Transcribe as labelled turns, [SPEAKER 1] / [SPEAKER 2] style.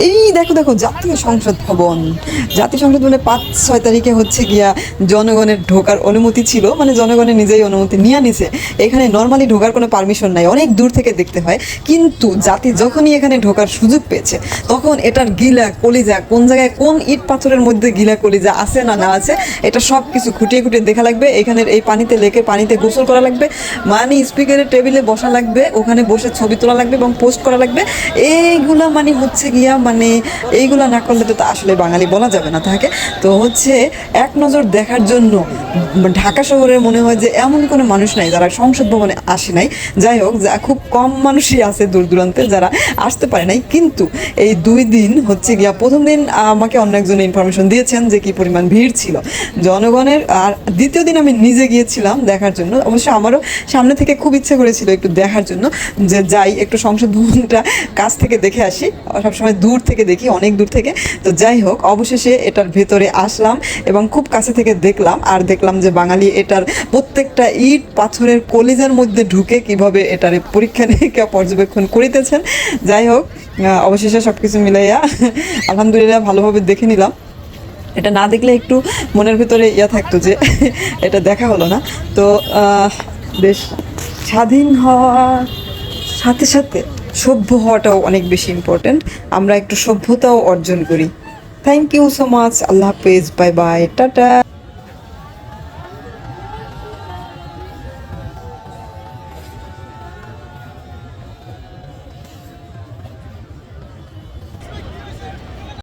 [SPEAKER 1] এই দেখো দেখো, জাতীয় সংসদ ভবন। জাতীয় সংসদ ভবনে 5-6 তারিখে হচ্ছে গিয়া জনগণের ঢোকার অনুমতি ছিল, মানে জনগণের নিজেই অনুমতি নিয়ে নিছে। এখানে নর্মালি ঢোকার কোনো পারমিশন নাই, অনেক দূর থেকে দেখতে হয়। কিন্তু জাতি যখনই এখানে ঢোকার সুযোগ পেয়েছে, তখন এটার গিলা কলিজা কোন জায়গায়, কোন ইট পাথরের মধ্যে গিলা কলিজা আছে না না আছে, এটা সব কিছু খুঁটিয়ে খুঁটিয়ে দেখা লাগবে। এখানের এই পানিতে লেকে পানিতে গোসল করা লাগবে, মানে স্পিকারের টেবিলে বসা লাগবে, ওখানে বসে ছবি তোলা লাগবে এবং পোস্ট করা লাগবে। এইগুলা মানে হচ্ছে গিয়া, মানে এইগুলা না করলে তো আসলে বাঙালি বলা যাবে না তাকে। তো হচ্ছে এক নজর দেখার জন্য ঢাকা শহরে মনে হয় যে এমন কোনো মানুষ নাই যারা সংসদ ভবনে আসে নাই। যাই হোক, যা খুব কম মানুষই আছে দূর দূরান্তে যারা আসতে পারে নাই। কিন্তু এই 2 দিন হচ্ছে গিয়া, প্রথম দিন আমাকে অন্য একজনে ইনফরমেশন দিয়েছেন যে কি পরিমাণ ভিড় ছিল জনগণের। আর দ্বিতীয় দিন আমি নিজে গিয়েছিলাম দেখার জন্য। অবশ্য আমারও সামনে থেকে খুব ইচ্ছে করেছিল একটু দেখার জন্য, যে যাই একটু সংসদ ভবনটা কাছ থেকে দেখে আসি। সবসময় দূর থেকে দেখি, অনেক দূর থেকে। তো যাই হোক, অবশেষে এটার ভেতরে আসলাম এবং খুব কাছে থেকে দেখলাম। আর দেখলাম যে বাঙালি এটার প্রত্যেকটা ইট পাথরের কলিজার মধ্যে ঢুকে কিভাবে এটার পরীক্ষা নিরীক্ষা পর্যবেক্ষণ করিতেছেন। যাই হোক, অবশেষে সব কিছু মিলাইয়া আলহামদুলিল্লাহ ভালোভাবে দেখে নিলাম। এটা না দেখলে একটু মনের ভিতরে থাকতো যে এটা দেখা হলো না। তো বেশ, স্বাধীন হওয়ার সাথে সাথে সভ্য হওয়াটাও অনেক বেশি ইম্পর্ট্যান্ট। আমরা একটু সভ্যতাও অর্জন করি। Thank you so much. আল্লাহ হাফেজ, বাই বাই, টাটা।